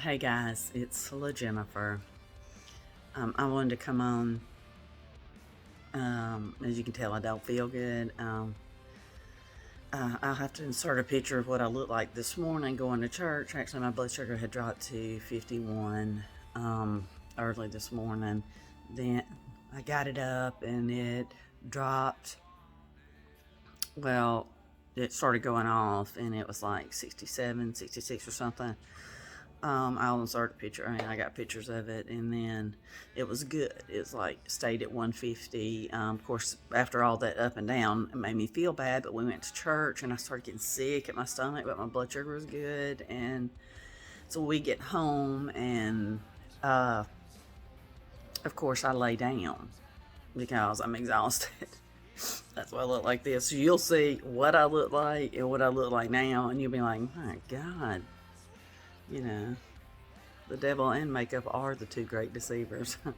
Hey guys, it's La Jennifer. I wanted to come on. As you can tell, I don't feel good. I'll have to insert a picture of what I looked like this morning going to church. Actually, my blood sugar had dropped to 51 early this morning. Then I got it up and it dropped. Well, it started going off and it was like 67, 66 or something. I'll insert a picture. I got pictures of it, and then it was good. It was like stayed at 150. Of course, after all that up and down, it made me feel bad. But we went to church, and I started getting sick at my stomach, but my blood sugar was good. And so we get home, and of course, I lay down because I'm exhausted. That's why I look like this. So you'll see what I look like and what I look like now, and you'll be like, my God, you know. The devil and makeup are the two great deceivers. I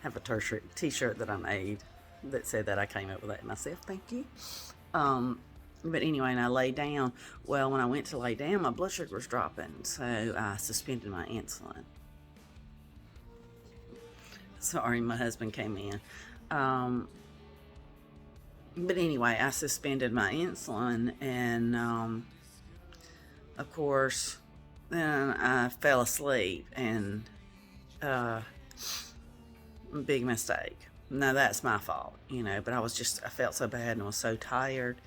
have a t-shirt that I made that said that. I came up with that myself. Thank you. But anyway, and I lay down. Well, when I went to lay down, my blood sugar was dropping, so I suspended my insulin. Sorry, my husband came in. But anyway, I suspended my insulin, and of course, then I fell asleep, and big mistake. No, that's my fault, but I felt so bad and was so tired.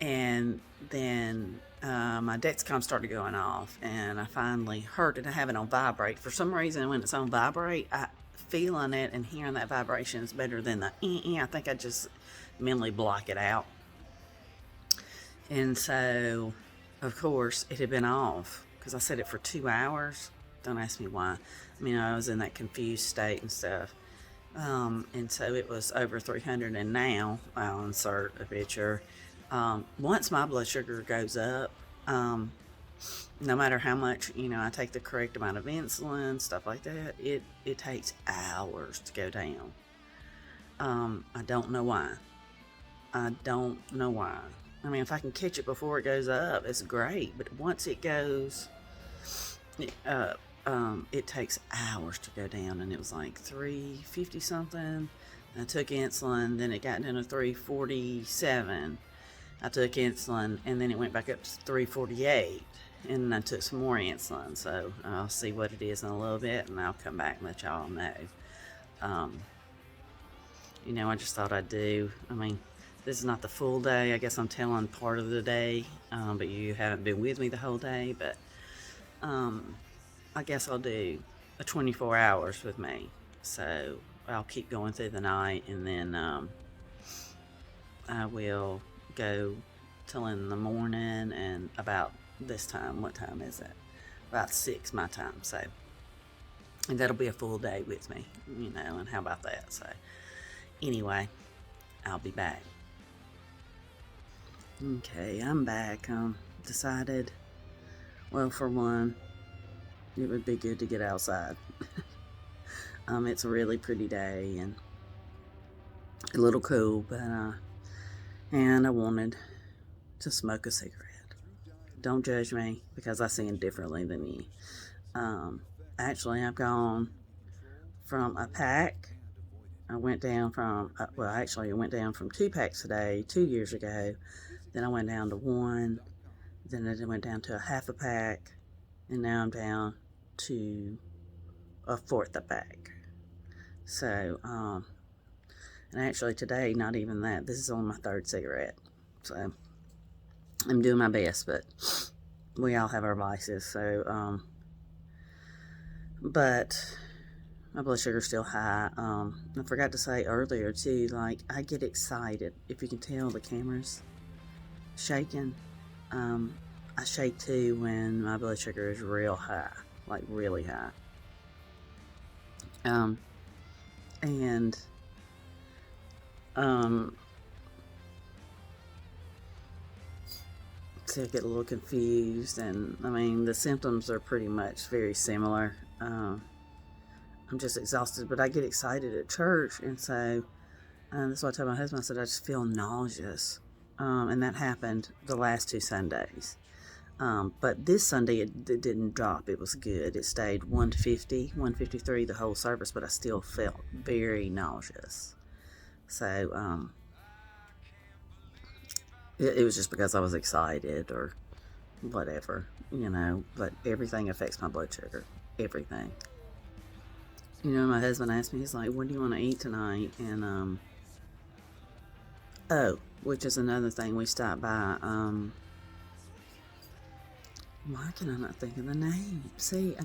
And then my Dexcom started going off, and I finally heard it. I have it on vibrate. For some reason, when it's on vibrate, feeling it and hearing that vibration is better than the I think I just mentally block it out. And so, of course, it had been off because I set it for 2 hours. Don't ask me why. I was in that confused state and stuff. And so it was over 300, and now I'll insert a picture. Once my blood sugar goes up, no matter how much, I take the correct amount of insulin, stuff like that, it takes hours to go down. I don't know why. If I can catch it before it goes up, it's great. But once it goes up, it takes hours to go down. And it was like 350 something. I took insulin, then it got down to 347. I took insulin, and then it went back up to 348. And I took some more insulin. So I'll see what it is in a little bit, and I'll come back and let y'all know. I just thought I'd do. This is not the full day. I guess I'm telling part of the day, but you haven't been with me the whole day. But I guess I'll do a 24 hours with me. So I'll keep going through the night, and then I will go till in the morning, and about this time. What time is it? About 6 my time. So, and that'll be a full day with me, and how about that? So anyway, I'll be back. Okay, I'm back. Decided, well, for one, it would be good to get outside. It's a really pretty day and a little cool, but and I wanted to smoke a cigarette. Don't judge me because I see them differently than you. Actually, I've gone from a pack. I went down from, I went down from 2 packs today, 2 years ago. Then I went down to 1. Then I went down to a half a pack. And now I'm down to a fourth a pack. So, and actually today, not even that. This is only my 3rd cigarette. So, I'm doing my best, but we all have our vices. So, but my blood sugar's still high. I forgot to say earlier too, I get excited. If you can tell, the camera's shaking. I shake too when my blood sugar is real high, like really high. And so I get a little confused, and the symptoms are pretty much very similar. I'm just exhausted, but I get excited at church, and so that's why I told my husband, I said, I just feel nauseous. And that happened the last 2 Sundays. But this Sunday it didn't drop. It was good. It stayed 150, 153 the whole service, but I still felt very nauseous. So it was just because I was excited or whatever, but everything affects my blood sugar. Everything. My husband asked me, he's like, what do you want to eat tonight? And, which is another thing, we stopped by, why can I not think of the name? See,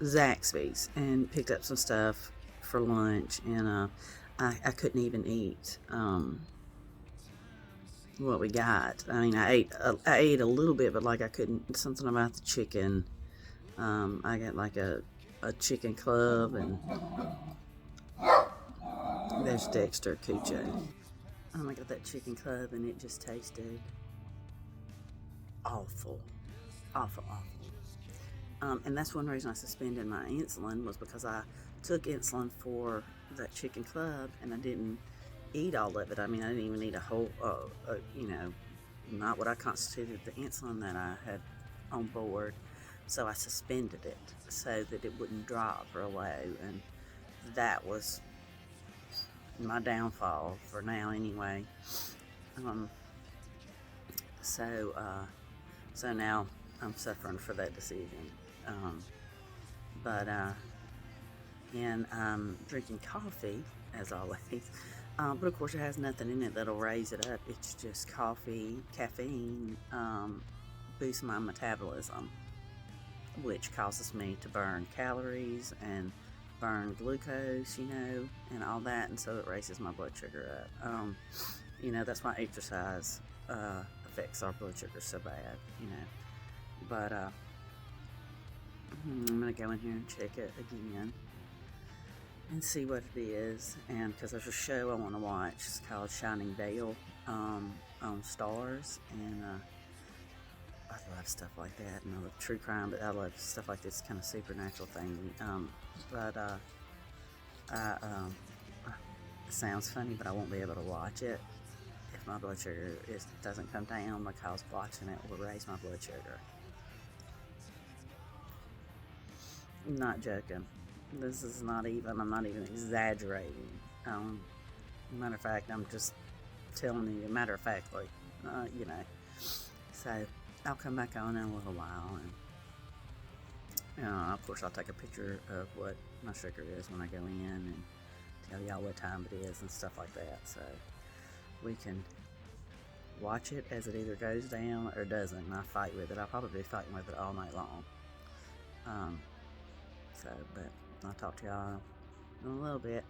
Zaxby's, and picked up some stuff for lunch, and, I couldn't even eat, what we got. I mean, I ate a little bit, but like I couldn't, something about the chicken. I got like a chicken club, and there's Dexter Cucho. I got that chicken club, and it just tasted awful, awful, awful. And that's one reason I suspended my insulin, was because I took insulin for that chicken club, and I didn't eat all of it. I mean, I didn't even eat a whole, not what I constituted the insulin that I had on board. So I suspended it so that it wouldn't drop or away, and that was my downfall for now anyway. So now I'm suffering for that decision. And I'm drinking coffee as always. But of course it has nothing in it that'll raise it up. It's just coffee, caffeine, boosts my metabolism, which causes me to burn calories and burn glucose, and all that, and so it raises my blood sugar up. That's why exercise affects our blood sugar so bad, But I'm gonna go in here and check it again and see what it is, and because there's a show I want to watch. It's called Shining Vale on Stars, and I love stuff like that, and I love true crime, but I love stuff like this kind of supernatural thing. It sounds funny, but I won't be able to watch it if my blood sugar doesn't come down, because watching it will raise my blood sugar. I'm not joking. I'm not even exaggerating. Matter of fact, I'm just telling you, matter of factly, So I'll come back on in a little while, and of course I'll take a picture of what my sugar is when I go in, and tell y'all what time it is and stuff like that, so we can watch it as it either goes down or doesn't, and I fight with it. I'll probably be fighting with it all night long. But I'll talk to y'all in a little bit.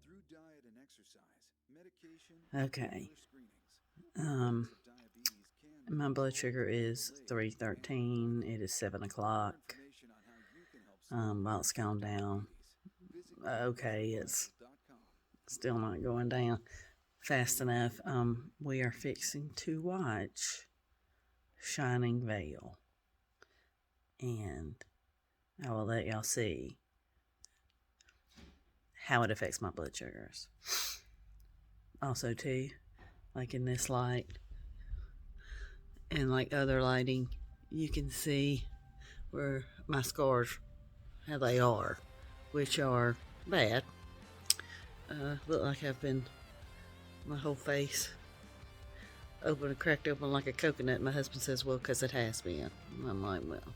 Through diet and exercise, medication, okay. My blood sugar is 313. It is 7 o'clock. While it's gone down. Okay, it's still not going down fast enough. We are fixing to watch Shining Vale, and I will let y'all see how it affects my blood sugars. Also too, like in this light and like other lighting, you can see where my scars, how they are, which are bad. Look like I've been, my whole face cracked open like a coconut. My husband says, well, because it has been. And I'm like, well,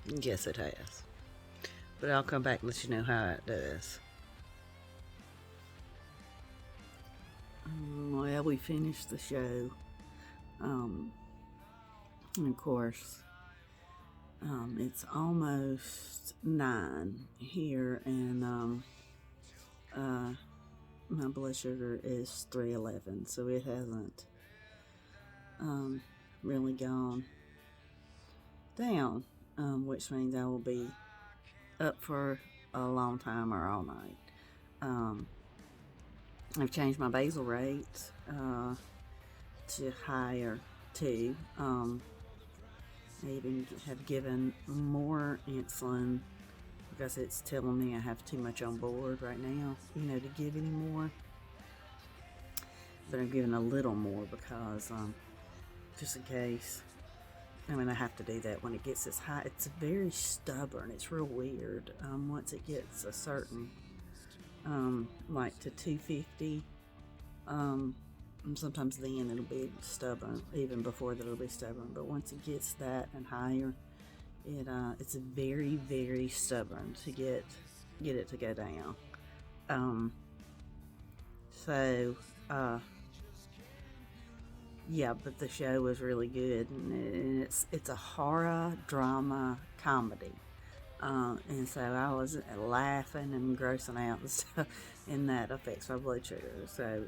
yes, it has. But I'll come back and let you know how it does. Well, we finished the show. And of course, it's almost 9 here, and my blood sugar is 311, so it hasn't really gone down, which means I will be up for a long time or all night. I've changed my basal rate to higher too. I even have given more insulin because it's telling me I have too much on board right now, to give any more. but I'm giving a little more because, just in case. I mean, I have to do that when it gets this high. It's very stubborn. It's real weird. Once it gets a certain, like to 250, and sometimes then it'll be stubborn. Even before that, it'll be stubborn. But once it gets that and higher, it's very, very stubborn to get it to go down. So, yeah, but the show was really good, and it's a horror drama comedy, and so I was laughing and grossing out and stuff, and that affects my blood sugar. So,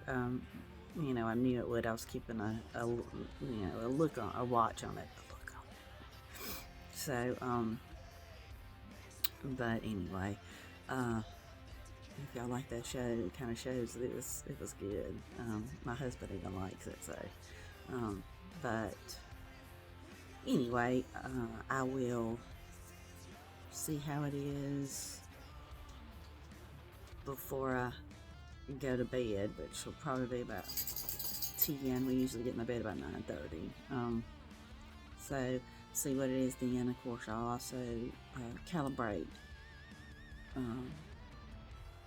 you know, I knew it would. I was keeping a watch on it, a look on it. So, but anyway, if y'all like that show, it kind of shows that it was good. My husband even likes it, so. But anyway, I will see how it is before I go to bed, which will probably be about 10. We usually get in the bed about 9:30. So see what it is then. Of course, I'll also calibrate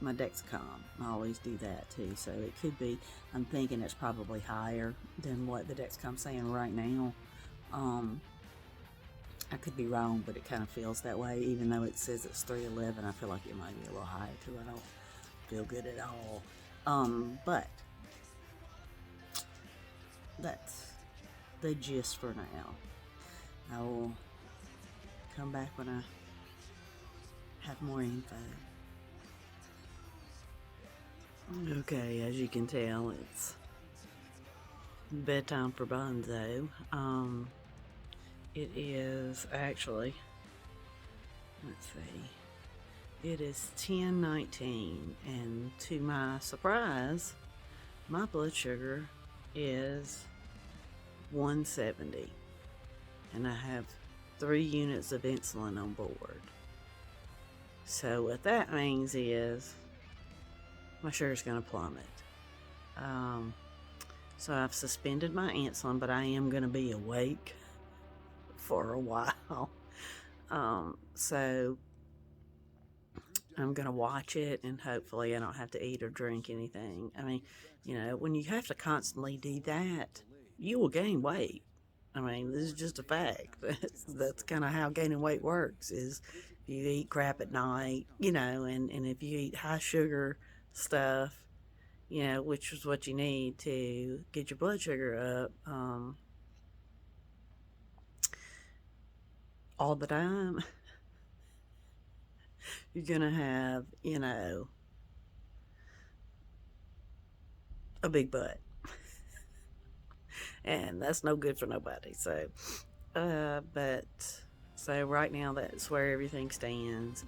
my Dexcom. I always do that too, so it could be, I'm thinking it's probably higher than what the Dexcom's saying right now. I could be wrong, but it kind of feels that way. Even though it says it's 311, I feel like it might be a little higher too. I don't feel good at all. But that's the gist for now. I will come back when I have more info. Okay, as you can tell, it's bedtime for Bonzo. It is actually, let's see, it is 10:19, and to my surprise, my blood sugar is 170, and I have 3 units of insulin on board. So what that means is my sugar's going to plummet. So I've suspended my insulin, but I am going to be awake for a while. So I'm going to watch it, and hopefully I don't have to eat or drink anything. I mean, you know, when you have to constantly do that, you will gain weight. I mean, this is just a fact. That's kind of how gaining weight works, is if you eat crap at night, you know, and if you eat high sugar stuff, you know, which is what you need to get your blood sugar up all the time, you're gonna have, you know, a big butt. And that's no good for nobody. So but so right now that's where everything stands.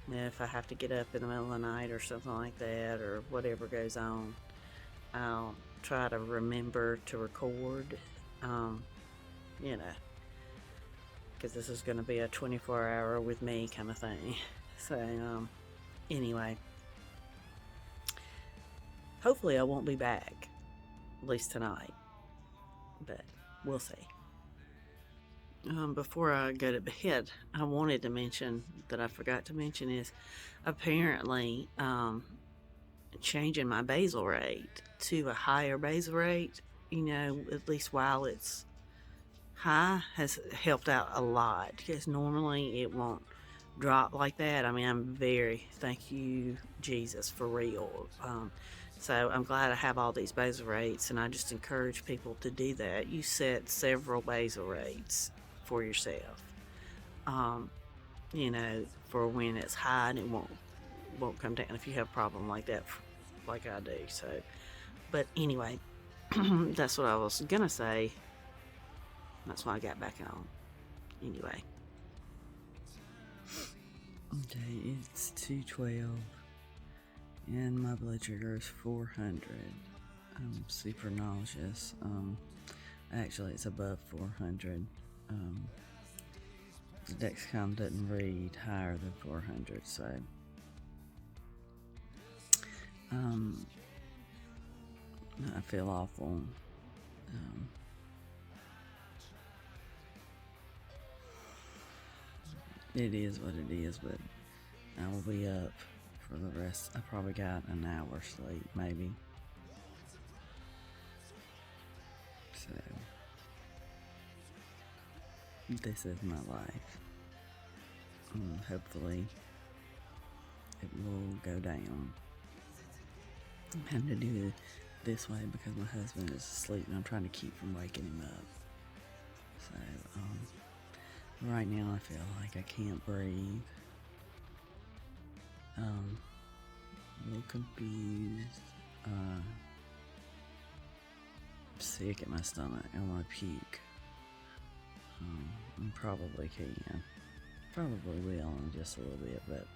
If I have to get up in the middle of the night or something like that, or whatever goes on, I'll try to remember to record, you know, because this is going to be a 24-hour with me kind of thing. So anyway, hopefully I won't be back, at least tonight, but we'll see. Before I go to bed, I wanted to mention that I forgot to mention is apparently changing my basal rate to a higher basal rate, you know, at least while it's high, has helped out a lot, because normally it won't drop like that. I mean, I'm very, thank you Jesus, for real. So I'm glad I have all these basal rates, and I just encourage people to do that. You set several basal rates for yourself, you know, for when it's high, and it won't come down if you have a problem like that, like I do. So, but anyway, that's what I was gonna say. That's why I got back on. Anyway, okay, it's 2:12, and my blood sugar is 400. I'm super nauseous. Actually, it's above 400. The Dexcom doesn't read higher than 400, so I feel awful. It is what it is, but I will be up for the rest. I probably got an hour sleep, maybe. So, this is my life. Hopefully, it will go down. I'm having to do it this way because my husband is asleep and I'm trying to keep from waking him up. So, right now I feel like I can't breathe. A little confused. Sick at my stomach. I want to puke. I probably can. Probably will in just a little bit, but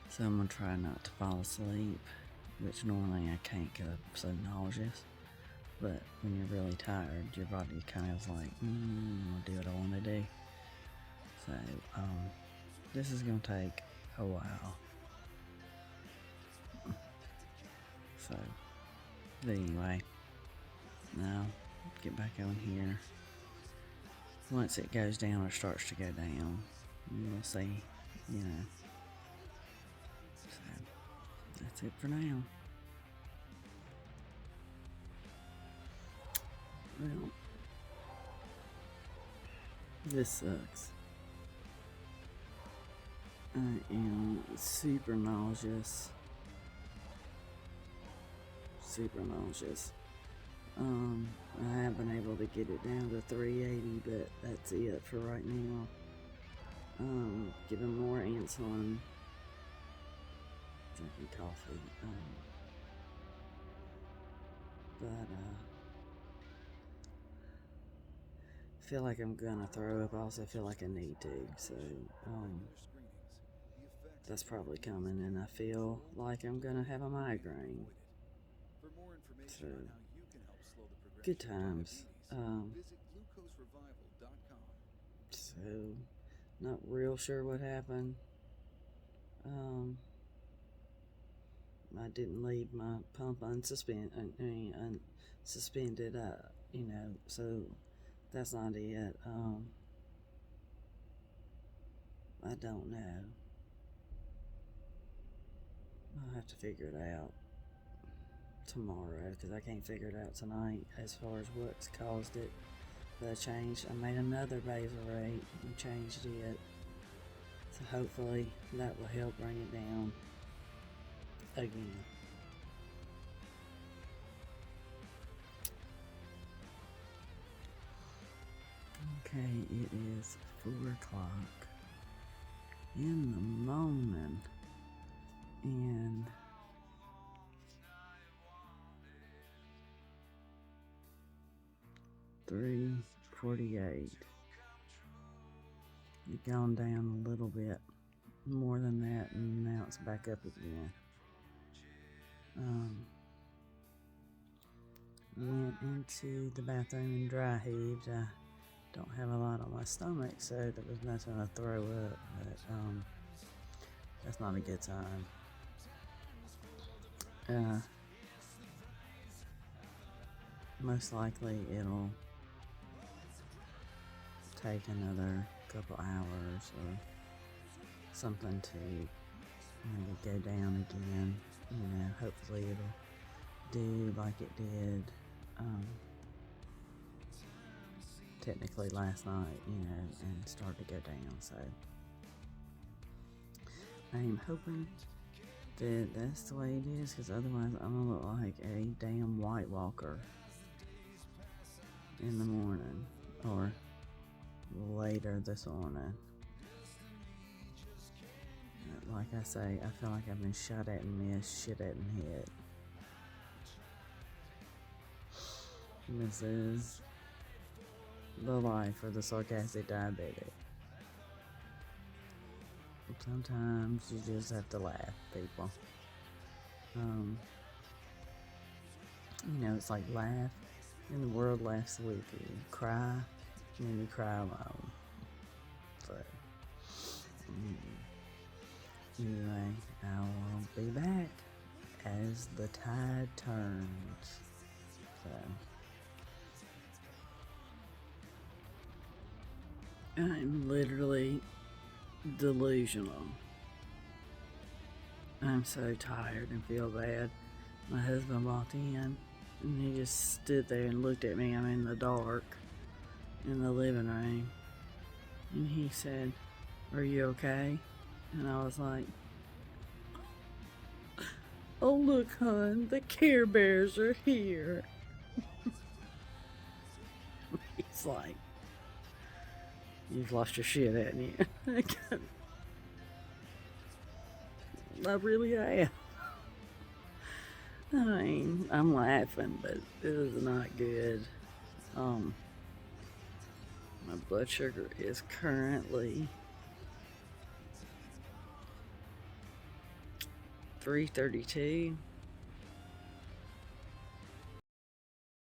so I'm gonna try not to fall asleep, which normally I can't because I'm so nauseous. But when you're really tired, your body kind of is like, I'll do what I want to do. So, this is gonna take a while. So, but anyway, now get back on here. Once it goes down or starts to go down, we'll see, So, that's it for now. Well, this sucks. I am super nauseous. I have been able to get it down to 380, but that's it for right now. Giving more insulin, drinking coffee, but I feel like I'm gonna throw up. I also feel like I need to, so that's probably coming, and I feel like I'm gonna have a migraine. So, good times. So, not real sure what happened. I didn't leave my pump unsuspended, so that's not it. I don't know. I'll have to figure it out tomorrow because I can't figure it out tonight as far as what's caused it. But I made another basal rate and changed it. So hopefully that will help bring it down again. Okay, it is 4 o'clock in the morning, and $3.48. It gone down a little bit more than that, and now it's back up again. Went into the bathroom and dry heaved. I don't have a lot on my stomach, so there was nothing to throw up, but that's not a good time. Most likely it'll take another couple hours or something to maybe go down again. Hopefully it'll do like it did technically last night, and start to go down. So I am hoping that that's the way it is, because otherwise I'm gonna look like a damn White Walker in the morning or later this morning. Like I say, I feel like I've been shot at and missed, shit at and hit. This is the life of the sarcastic diabetic. Sometimes you just have to laugh, people. It's like laugh and the world laughs with you. Cry and you cry alone. So, anyway, I will be back as the tide turns. So I'm literally delusional. I'm so tired and feel bad. My husband walked in and he just stood there and looked at me. I'm in the dark in the living room. And he said, "Are you okay?" And I was like, "Oh, look, hon, the Care Bears are here." He's like, "You've lost your shit, haven't you?" I really have. I mean, I'm laughing, but it is not good. My blood sugar is currently 332.